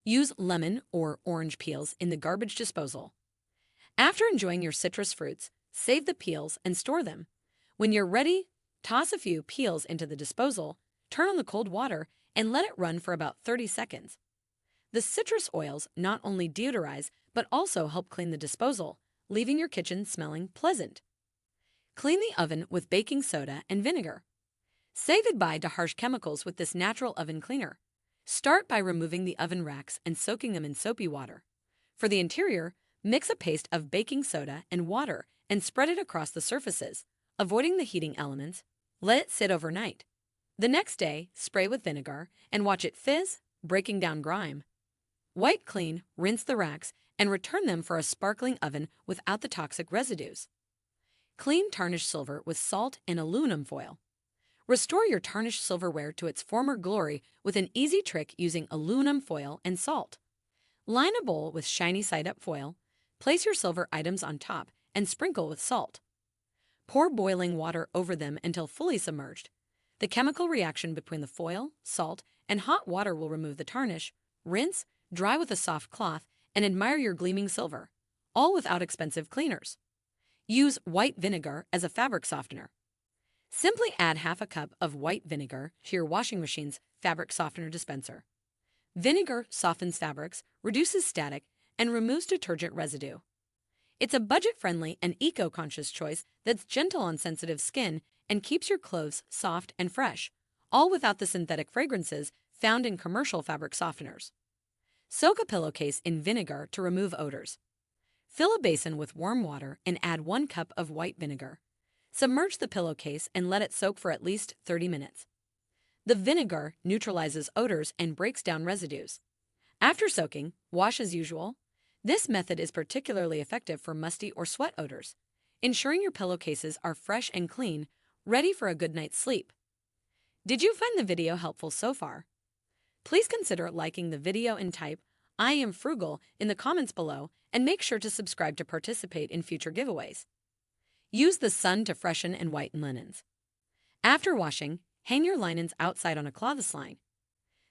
Use lemon or orange peels in the garbage disposal. After enjoying your citrus fruits, save the peels and store them. When you're ready, toss a few peels into the disposal, turn on the cold water, and let it run for about 30 seconds. The citrus oils not only deodorize but also help clean the disposal, leaving your kitchen smelling pleasant. Clean the oven with baking soda and vinegar. Say goodbye to harsh chemicals with this natural oven cleaner. Start by removing the oven racks and soaking them in soapy water. For the interior, mix a paste of baking soda and water and spread it across the surfaces, avoiding the heating elements. Let it sit overnight. The next day, spray with vinegar and watch it fizz, breaking down grime. Wipe clean, rinse the racks, and return them for a sparkling oven without the toxic residues. Clean tarnished silver with salt and aluminum foil. Restore your tarnished silverware to its former glory with an easy trick using aluminum foil and salt. Line a bowl with shiny side-up foil, place your silver items on top, and sprinkle with salt. Pour boiling water over them until fully submerged. The chemical reaction between the foil, salt, and hot water will remove the tarnish. Rinse, dry with a soft cloth, and admire your gleaming silver, all without expensive cleaners. Use white vinegar as a fabric softener. Simply add half a cup of white vinegar to your washing machine's fabric softener dispenser. Vinegar softens fabrics, reduces static, and removes detergent residue. It's a budget-friendly and eco-conscious choice that's gentle on sensitive skin and keeps your clothes soft and fresh, all without the synthetic fragrances found in commercial fabric softeners. Soak a pillowcase in vinegar to remove odors. Fill a basin with warm water and add 1 cup of white vinegar. Submerge the pillowcase and let it soak for at least 30 minutes. The vinegar neutralizes odors and breaks down residues. After soaking, wash as usual. This method is particularly effective for musty or sweat odors, ensuring your pillowcases are fresh and clean, ready for a good night's sleep. Did you find the video helpful so far? Please consider liking the video and type "I am frugal" in the comments below, and make sure to subscribe to participate in future giveaways. Use the sun to freshen and whiten linens. After washing, hang your linens outside on a clothesline.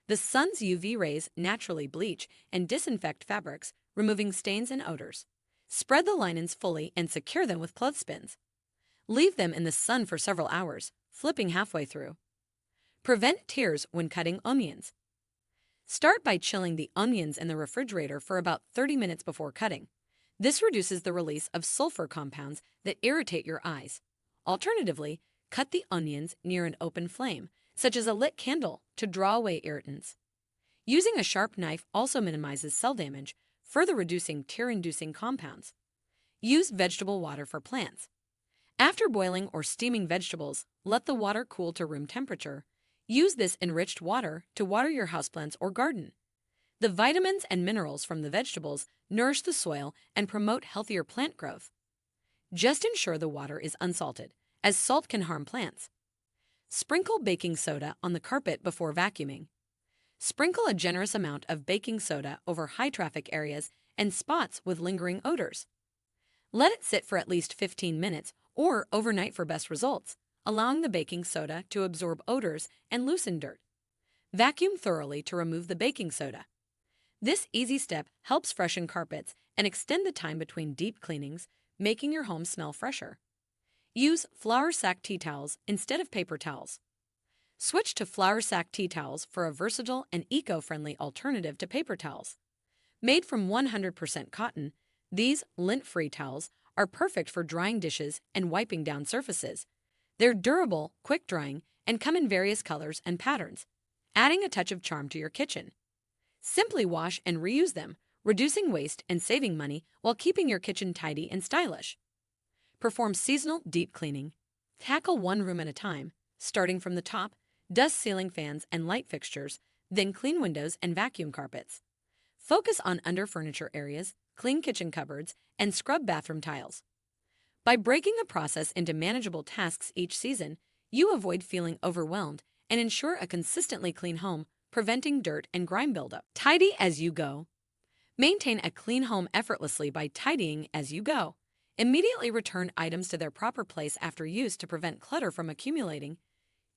The sun's UV rays naturally bleach and disinfect fabrics, removing stains and odors. Spread the linens fully and secure them with clothespins. Leave them in the sun for several hours, flipping halfway through. Prevent tears when cutting onions. Start by chilling the onions in the refrigerator for about 30 minutes before cutting. This reduces the release of sulfur compounds that irritate your eyes. Alternatively, cut the onions near an open flame, such as a lit candle, to draw away irritants. Using a sharp knife also minimizes cell damage, further reducing tear-inducing compounds. Use vegetable water for plants. After boiling or steaming vegetables, let the water cool to room temperature. Use this enriched water to water your houseplants or garden. The vitamins and minerals from the vegetables nourish the soil and promote healthier plant growth. Just ensure the water is unsalted, as salt can harm plants. Sprinkle baking soda on the carpet before vacuuming. Sprinkle a generous amount of baking soda over high-traffic areas and spots with lingering odors. Let it sit for at least 15 minutes or overnight for best results, allowing the baking soda to absorb odors and loosen dirt. Vacuum thoroughly to remove the baking soda. This easy step helps freshen carpets and extend the time between deep cleanings, making your home smell fresher. Use flour sack tea towels instead of paper towels. Switch to flour sack tea towels for a versatile and eco-friendly alternative to paper towels. Made from 100% cotton, these lint-free towels are perfect for drying dishes and wiping down surfaces. They're durable, quick-drying, and come in various colors and patterns, adding a touch of charm to your kitchen. Simply wash and reuse them, reducing waste and saving money while keeping your kitchen tidy and stylish. Perform seasonal deep cleaning. Tackle one room at a time, starting from the top, dust ceiling fans and light fixtures, then clean windows and vacuum carpets. Focus on under furniture areas, clean kitchen cupboards, and scrub bathroom tiles. By breaking the process into manageable tasks each season, you avoid feeling overwhelmed and ensure a consistently clean home, preventing dirt and grime buildup. Tidy as you go. Maintain a clean home effortlessly by tidying as you go. Immediately return items to their proper place after use to prevent clutter from accumulating.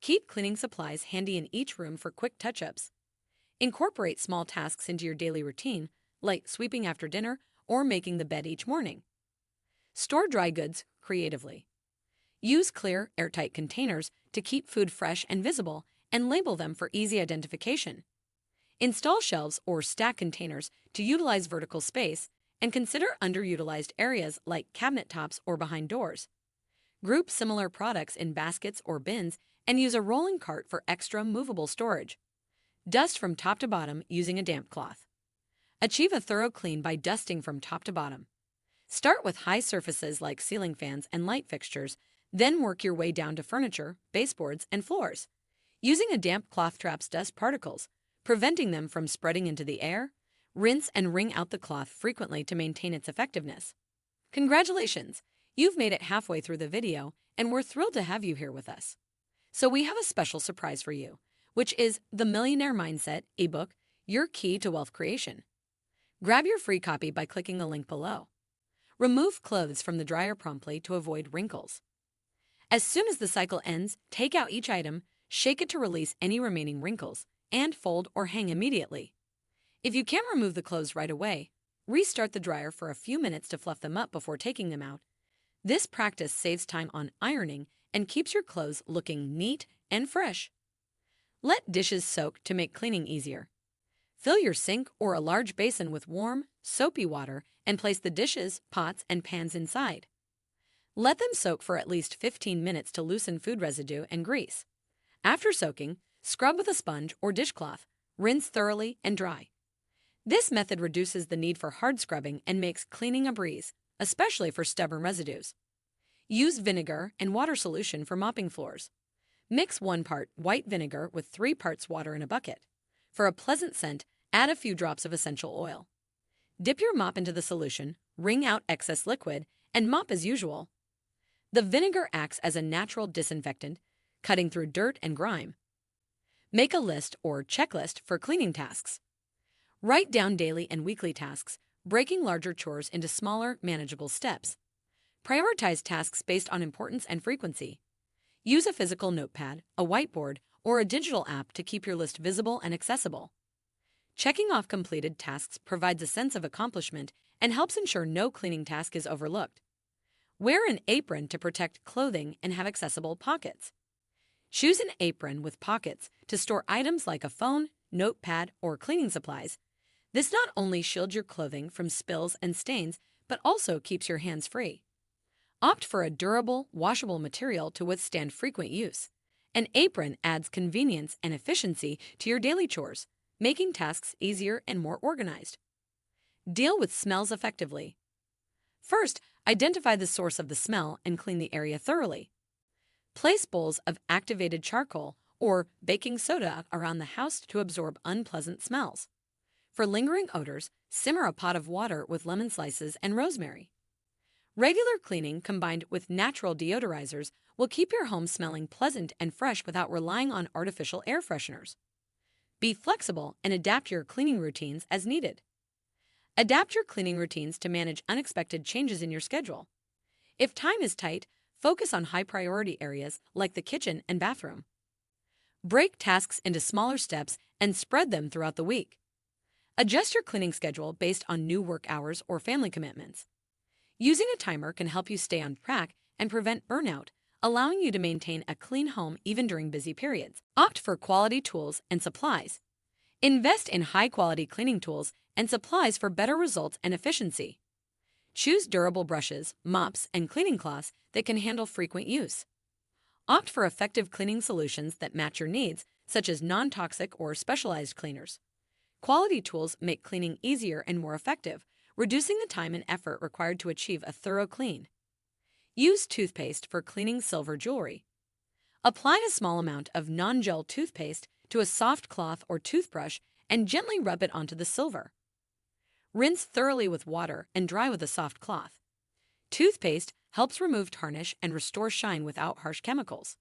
Keep cleaning supplies handy in each room for quick touch-ups. Incorporate small tasks into your daily routine, like sweeping after dinner or making the bed each morning. Store dry goods creatively. Use clear, airtight containers to keep food fresh and visible, and label them for easy identification. Install shelves or stack containers to utilize vertical space, and consider underutilized areas like cabinet tops or behind doors. Group similar products in baskets or bins and use a rolling cart for extra movable storage. Dust from top to bottom using a damp cloth. Achieve a thorough clean by dusting from top to bottom. Start with high surfaces like ceiling fans and light fixtures, then work your way down to furniture, baseboards, and floors. Using a damp cloth traps dust particles, preventing them from spreading into the air. Rinse and wring out the cloth frequently to maintain its effectiveness. Congratulations! You've made it halfway through the video, and we're thrilled to have you here with us. So we have a special surprise for you, which is the Millionaire Mindset ebook, Your Key to Wealth Creation. Grab your free copy by clicking the link below. Remove clothes from the dryer promptly to avoid wrinkles. As soon as the cycle ends, take out each item, shake it to release any remaining wrinkles, and fold or hang immediately. If you can't remove the clothes right away, restart the dryer for a few minutes to fluff them up before taking them out. This practice saves time on ironing and keeps your clothes looking neat and fresh. Let dishes soak to make cleaning easier. Fill your sink or a large basin with warm, soapy water and place the dishes, pots, and pans inside. Let them soak for at least 15 minutes to loosen food residue and grease. After soaking, scrub with a sponge or dishcloth, rinse thoroughly, and dry. This method reduces the need for hard scrubbing and makes cleaning a breeze, especially for stubborn residues. Use vinegar and water solution for mopping floors. Mix 1 part white vinegar with 3 parts water in a bucket. For a pleasant scent, add a few drops of essential oil. Dip your mop into the solution, wring out excess liquid, and mop as usual. The vinegar acts as a natural disinfectant, cutting through dirt and grime. Make a list or checklist for cleaning tasks. Write down daily and weekly tasks, breaking larger chores into smaller, manageable steps. Prioritize tasks based on importance and frequency. Use a physical notepad, a whiteboard, or a digital app to keep your list visible and accessible. Checking off completed tasks provides a sense of accomplishment and helps ensure no cleaning task is overlooked. Wear an apron to protect clothing and have accessible pockets. Choose an apron with pockets to store items like a phone, notepad, or cleaning supplies. This not only shields your clothing from spills and stains, but also keeps your hands free. Opt for a durable, washable material to withstand frequent use. An apron adds convenience and efficiency to your daily chores, making tasks easier and more organized. Deal with smells effectively. First, identify the source of the smell and clean the area thoroughly. Place bowls of activated charcoal or baking soda around the house to absorb unpleasant smells. For lingering odors, simmer a pot of water with lemon slices and rosemary. Regular cleaning combined with natural deodorizers will keep your home smelling pleasant and fresh without relying on artificial air fresheners. Be flexible and adapt your cleaning routines as needed. Adapt your cleaning routines to manage unexpected changes in your schedule. If time is tight, focus on high-priority areas like the kitchen and bathroom. Break tasks into smaller steps and spread them throughout the week. Adjust your cleaning schedule based on new work hours or family commitments. Using a timer can help you stay on track and prevent burnout, allowing you to maintain a clean home even during busy periods. Opt for quality tools and supplies. Invest in high-quality cleaning tools and supplies for better results and efficiency. Choose durable brushes, mops, and cleaning cloths that can handle frequent use. Opt for effective cleaning solutions that match your needs, such as non-toxic or specialized cleaners. Quality tools make cleaning easier and more effective, reducing the time and effort required to achieve a thorough clean. Use toothpaste for cleaning silver jewelry. Apply a small amount of non-gel toothpaste to a soft cloth or toothbrush and gently rub it onto the silver. Rinse thoroughly with water and dry with a soft cloth. Toothpaste helps remove tarnish and restore shine without harsh chemicals.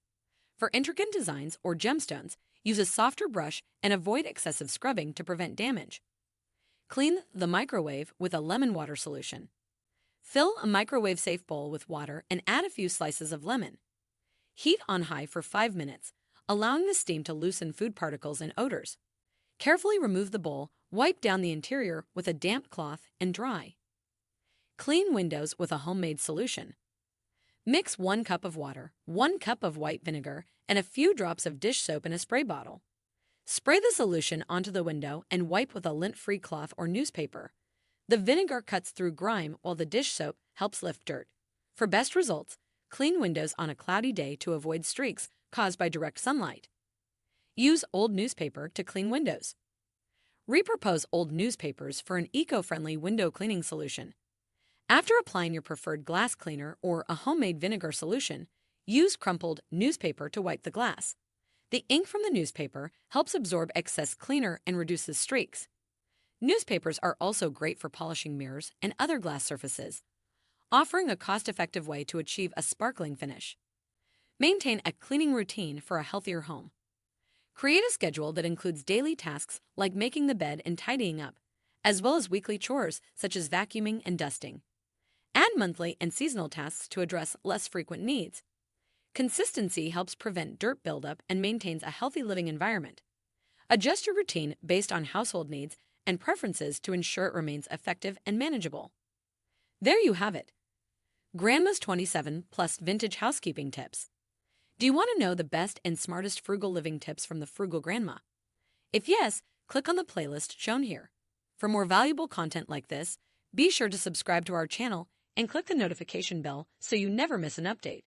For intricate designs or gemstones, use a softer brush and avoid excessive scrubbing to prevent damage. Clean the microwave with a lemon water solution. Fill a microwave-safe bowl with water and add a few slices of lemon. Heat on high for 5 minutes, allowing the steam to loosen food particles and odors. Carefully remove the bowl, wipe down the interior with a damp cloth, and dry. Clean windows with a homemade solution. Mix 1 cup of water, 1 cup of white vinegar, and a few drops of dish soap in a spray bottle. Spray the solution onto the window and wipe with a lint-free cloth or newspaper. The vinegar cuts through grime while the dish soap helps lift dirt. For best results, clean windows on a cloudy day to avoid streaks caused by direct sunlight. Use old newspaper to clean windows. Repurpose old newspapers for an eco-friendly window cleaning solution. After applying your preferred glass cleaner or a homemade vinegar solution, use crumpled newspaper to wipe the glass. The ink from the newspaper helps absorb excess cleaner and reduces streaks. Newspapers are also great for polishing mirrors and other glass surfaces, offering a cost-effective way to achieve a sparkling finish. Maintain a cleaning routine for a healthier home. Create a schedule that includes daily tasks like making the bed and tidying up, as well as weekly chores such as vacuuming and dusting. Add monthly and seasonal tasks to address less frequent needs. Consistency helps prevent dirt buildup and maintains a healthy living environment. Adjust your routine based on household needs and preferences to ensure it remains effective and manageable. There you have it. Grandma's 27 plus vintage housekeeping tips. Do you want to know the best and smartest frugal living tips from the Frugal Grandma? If yes, click on the playlist shown here. For more valuable content like this, be sure to subscribe to our channel and click the notification bell so you never miss an update.